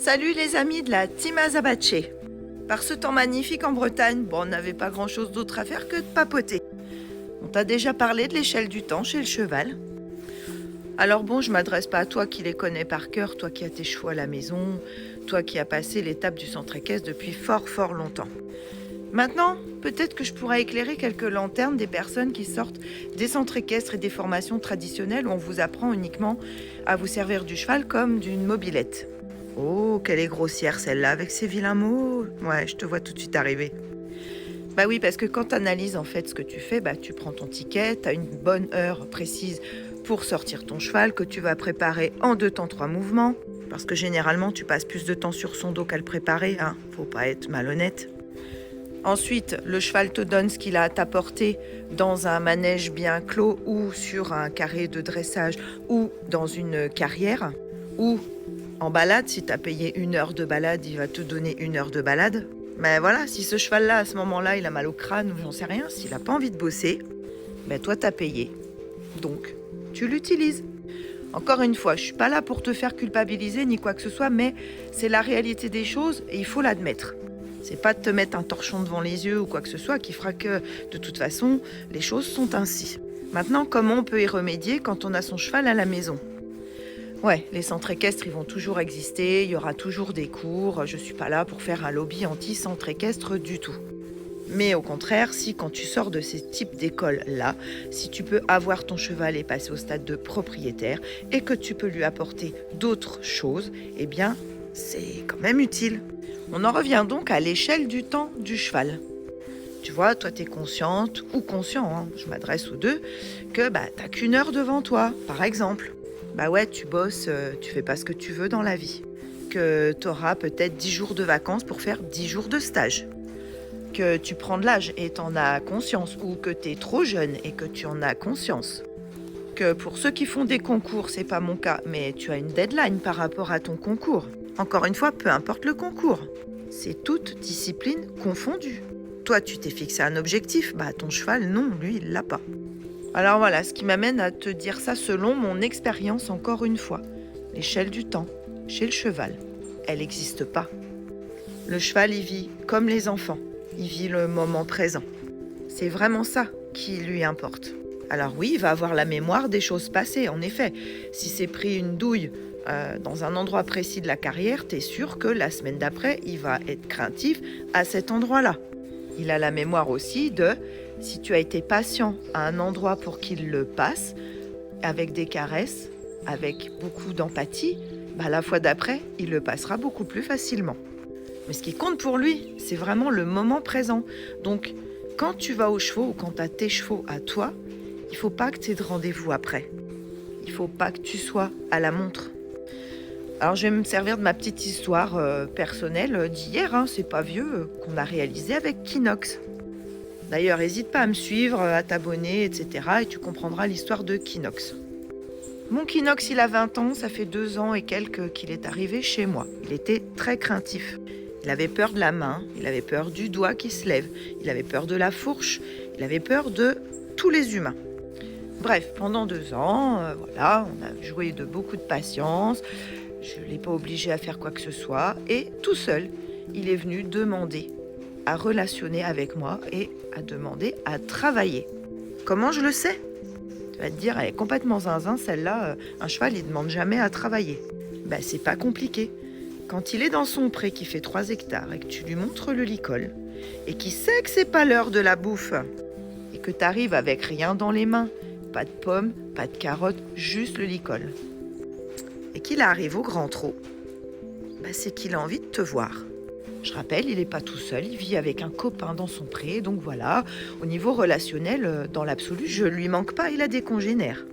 Salut les amis de la Team Azabache. Par ce temps magnifique en Bretagne, on n'avait pas grand chose d'autre à faire que de papoter. On t'a déjà parlé de l'échelle du temps chez le cheval. Alors bon, je m'adresse pas à toi qui les connais par cœur, toi qui as tes chevaux à la maison, toi qui as passé l'étape du centre équestre depuis fort longtemps. Maintenant, peut-être que je pourrais éclairer quelques lanternes des personnes qui sortent des centres équestres et des formations traditionnelles où on vous apprend uniquement à vous servir du cheval comme d'une mobilette. Oh, qu'elle est grossière celle-là avec ses vilains mots. Ouais, je te vois tout de suite arriver. Bah oui, parce que quand tu analyses en fait ce que tu fais, tu prends ton ticket, tu as une bonne heure précise pour sortir ton cheval que tu vas préparer en 2 temps 3 mouvements. Parce que généralement, tu passes plus de temps sur son dos qu'à le préparer, hein. Faut pas être malhonnête. Ensuite, le cheval te donne ce qu'il a à t'apporter dans un manège bien clos ou sur un carré de dressage ou dans une carrière ou en balade. Si tu as payé 1 heure de balade, il va te donner 1 heure de balade. Mais voilà, si ce cheval-là, à ce moment-là, il a mal au crâne ou j'en sais rien, s'il n'a pas envie de bosser, toi, t'as payé. Donc, tu l'utilises. Encore une fois, je suis pas là pour te faire culpabiliser ni quoi que ce soit, mais c'est la réalité des choses et il faut l'admettre. C'est pas de te mettre un torchon devant les yeux ou quoi que ce soit qui fera que, de toute façon, les choses sont ainsi. Maintenant, comment on peut y remédier quand on a son cheval à la maison ? Ouais, les centres équestres, ils vont toujours exister, il y aura toujours des cours, je suis pas là pour faire un lobby anti-centre équestre du tout. Mais au contraire, si quand tu sors de ces types d'écoles-là, si tu peux avoir ton cheval et passer au stade de propriétaire et que tu peux lui apporter d'autres choses, eh bien, c'est quand même utile. On en revient donc à l'échelle du temps du cheval. Tu vois, toi, tu es consciente ou conscient, hein, je m'adresse aux deux, que t'as qu'1 heure devant toi, par exemple. Ouais, tu bosses, tu fais pas ce que tu veux dans la vie. Que tu auras peut-être 10 jours de vacances pour faire 10 jours de stage. Que tu prends de l'âge et t'en as conscience, ou que tu es trop jeune et que tu en as conscience. Que pour ceux qui font des concours, c'est pas mon cas, mais tu as une deadline par rapport à ton concours. Encore une fois, peu importe le concours. C'est toute discipline confondue. Toi, tu t'es fixé un objectif, ton cheval, non, lui, il l'a pas. Alors voilà, ce qui m'amène à te dire ça selon mon expérience encore une fois. L'échelle du temps, chez le cheval, elle n'existe pas. Le cheval, il vit comme les enfants. Il vit le moment présent. C'est vraiment ça qui lui importe. Alors oui, il va avoir la mémoire des choses passées, en effet. Si c'est pris une douille dans un endroit précis de la carrière, t'es sûr que la semaine d'après, il va être craintif à cet endroit-là. Il a la mémoire aussi de si tu as été patient à un endroit pour qu'il le passe, avec des caresses, avec beaucoup d'empathie, la fois d'après, il le passera beaucoup plus facilement. Mais ce qui compte pour lui, c'est vraiment le moment présent. Donc, quand tu vas aux chevaux ou quand tu as tes chevaux à toi, il ne faut pas que tu aies de rendez-vous après. Il ne faut pas que tu sois à la montre. Alors, je vais me servir de ma petite histoire personnelle d'hier, hein, c'est pas vieux, qu'on a réalisé avec Kinox. D'ailleurs, n'hésite pas à me suivre, à t'abonner, etc. et tu comprendras l'histoire de Kinox. Mon Kinox, il a 20 ans, ça fait 2 ans et quelques qu'il est arrivé chez moi. Il était très craintif. Il avait peur de la main, il avait peur du doigt qui se lève, il avait peur de la fourche, il avait peur de tous les humains. Bref, pendant 2 ans, voilà, on a joué de beaucoup de patience, je ne l'ai pas obligé à faire quoi que ce soit, et tout seul, il est venu demander à relationner avec moi et à demander à travailler. Comment je le sais ? Tu vas te dire, elle est complètement zinzin, celle-là, un cheval, il ne demande jamais à travailler. C'est pas compliqué. Quand il est dans son pré qui fait 3 hectares et que tu lui montres le licol et qu'il sait que c'est pas l'heure de la bouffe et que tu arrives avec rien dans les mains, pas de pommes, pas de carottes, juste le licol, et qu'il arrive au grand trot, c'est qu'il a envie de te voir. Je rappelle, il n'est pas tout seul, il vit avec un copain dans son pré, donc voilà, au niveau relationnel, dans l'absolu, je lui manque pas, il a des congénères.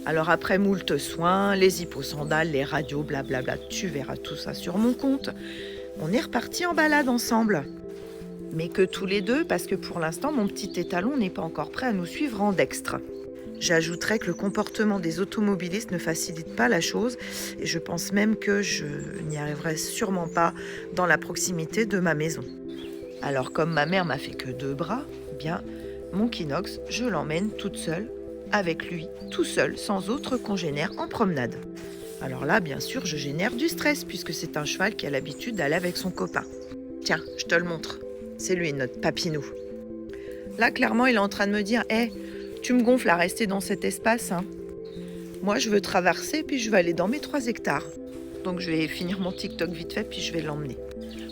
Alors après moult soins, les hipposandales, les radios, blablabla, tu verras tout ça sur mon compte. On est reparti en balade ensemble. Mais que tous les deux, parce que pour l'instant, mon petit étalon n'est pas encore prêt à nous suivre en dextre. J'ajouterais que le comportement des automobilistes ne facilite pas la chose et je pense même que je n'y arriverai sûrement pas dans la proximité de ma maison. Alors comme ma mère m'a fait que 2 bras, mon Kinox, je l'emmène toute seule, avec lui, tout seul, sans autre congénère, en promenade. Alors là, bien sûr, je génère du stress puisque c'est un cheval qui a l'habitude d'aller avec son copain. Tiens, je te le montre. C'est lui, notre papinou. Là, clairement, il est en train de me dire « Hé, tu me gonfles à rester dans cet espace, hein. Moi, je veux traverser, puis je vais aller dans mes 3 hectares. Donc, je vais finir mon TikTok vite fait, puis je vais l'emmener. »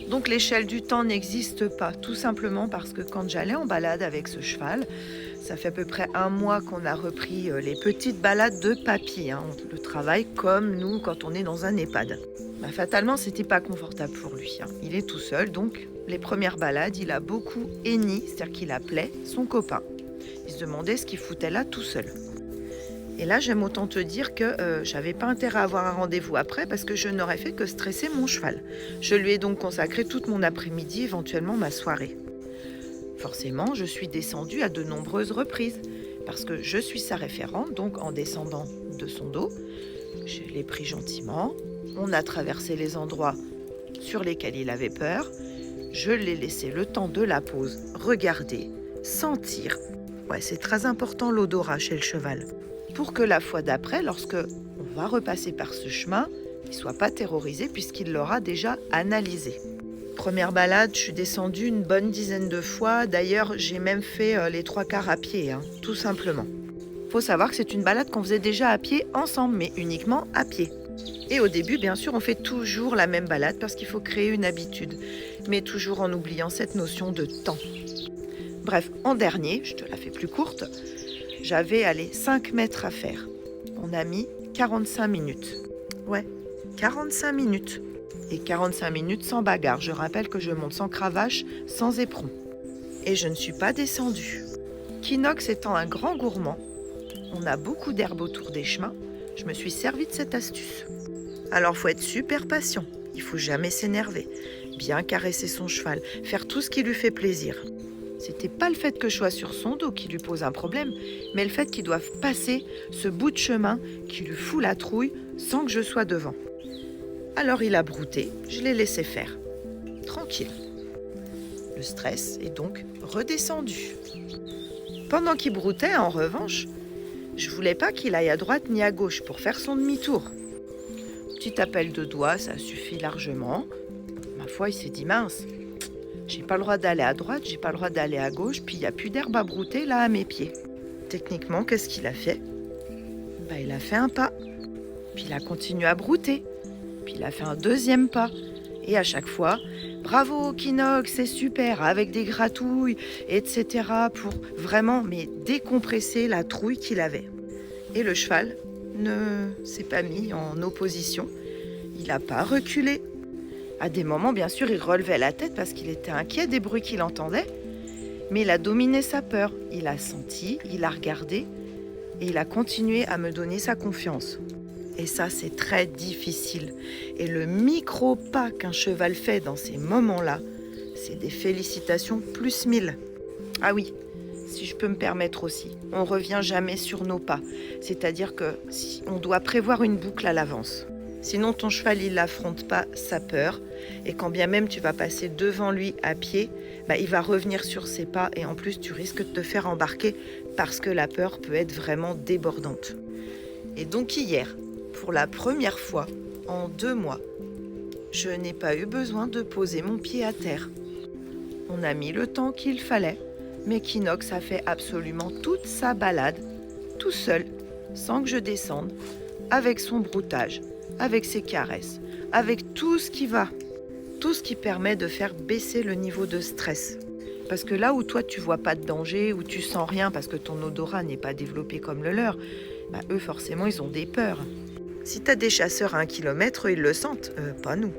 Donc, l'échelle du temps n'existe pas, tout simplement parce que quand j'allais en balade avec ce cheval, ça fait à peu près 1 mois qu'on a repris les petites balades de papy. Hein. On le travaille comme nous quand on est dans un EHPAD. Fatalement, c'était pas confortable pour lui. Hein. Il est tout seul, donc les premières balades, il a beaucoup henni, c'est-à-dire qu'il appelait son copain. Il se demandait ce qu'il foutait là tout seul. Et là, j'aime autant te dire que j'avais pas intérêt à avoir un rendez-vous après parce que je n'aurais fait que stresser mon cheval. Je lui ai donc consacré toute mon après-midi, éventuellement ma soirée. Forcément, je suis descendue à de nombreuses reprises parce que je suis sa référente, donc en descendant de son dos, je l'ai pris gentiment, on a traversé les endroits sur lesquels il avait peur, je l'ai laissé le temps de la pause, regarder, sentir. Ouais, c'est très important l'odorat chez le cheval. Pour que la fois d'après, lorsque on va repasser par ce chemin, il ne soit pas terrorisé puisqu'il l'aura déjà analysé. Première balade, je suis descendue une bonne dizaine de fois. D'ailleurs, j'ai même fait les 3/4 à pied, hein, tout simplement. Faut savoir que c'est une balade qu'on faisait déjà à pied ensemble, mais uniquement à pied. Et au début, bien sûr, on fait toujours la même balade parce qu'il faut créer une habitude, mais toujours en oubliant cette notion de temps. Bref, en dernier, je te la fais plus courte, j'avais 5 mètres à faire. On a mis 45 minutes. Ouais, 45 minutes. Et 45 minutes sans bagarre. Je rappelle que je monte sans cravache, sans éperon. Et je ne suis pas descendue. Kinox étant un grand gourmand, on a beaucoup d'herbe autour des chemins, je me suis servi de cette astuce. Alors faut être super patient, il faut jamais s'énerver, bien caresser son cheval, faire tout ce qui lui fait plaisir. C'était pas le fait que je sois sur son dos qui lui pose un problème, mais le fait qu'il doive passer ce bout de chemin qui lui fout la trouille sans que je sois devant. Alors il a brouté, je l'ai laissé faire. Tranquille. Le stress est donc redescendu. Pendant qu'il broutait, en revanche, je voulais pas qu'il aille à droite ni à gauche pour faire son demi-tour. Petit appel de doigt, ça suffit largement. Ma foi, il s'est dit mince. J'ai pas le droit d'aller à droite, j'ai pas le droit d'aller à gauche, puis il n'y a plus d'herbe à brouter là à mes pieds. Techniquement, qu'est-ce qu'il a fait ? Il a fait un pas, puis il a continué à brouter, puis il a fait un deuxième pas. Et à chaque fois, bravo Kinox, c'est super, avec des gratouilles, etc. pour vraiment décompresser la trouille qu'il avait. Et le cheval ne s'est pas mis en opposition, il n'a pas reculé. À des moments, bien sûr, il relevait la tête parce qu'il était inquiet des bruits qu'il entendait, mais il a dominé sa peur. Il a senti, il a regardé et il a continué à me donner sa confiance. Et ça, c'est très difficile. Et le micro-pas qu'un cheval fait dans ces moments-là, c'est des félicitations plus 1000. Ah oui, si je peux me permettre aussi, on ne revient jamais sur nos pas. C'est-à-dire que on doit prévoir une boucle à l'avance. Sinon, ton cheval, il n'affronte pas sa peur. Et quand bien même tu vas passer devant lui à pied, il va revenir sur ses pas. Et en plus, tu risques de te faire embarquer parce que la peur peut être vraiment débordante. Et donc hier, pour la première fois en 2 mois, je n'ai pas eu besoin de poser mon pied à terre. On a mis le temps qu'il fallait, mais Kinox a fait absolument toute sa balade, tout seul, sans que je descende, avec son broutage, avec ses caresses, avec tout ce qui va, tout ce qui permet de faire baisser le niveau de stress. Parce que là où toi tu vois pas de danger, où tu sens rien parce que ton odorat n'est pas développé comme le leur, eux forcément ils ont des peurs. Si tu as des chasseurs à 1 kilomètre, ils le sentent, pas nous.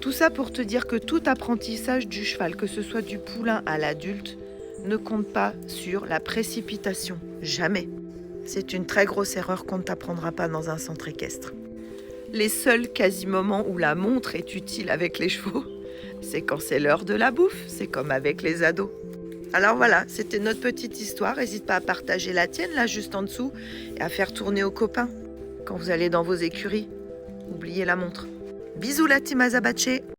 Tout ça pour te dire que tout apprentissage du cheval, que ce soit du poulain à l'adulte, ne compte pas sur la précipitation, jamais. C'est une très grosse erreur qu'on ne t'apprendra pas dans un centre équestre. Les seuls quasi-moments où la montre est utile avec les chevaux, c'est quand c'est l'heure de la bouffe, c'est comme avec les ados. Alors voilà, c'était notre petite histoire. N'hésite pas à partager la tienne là juste en dessous et à faire tourner aux copains quand vous allez dans vos écuries. Oubliez la montre. Bisous la team Azabache.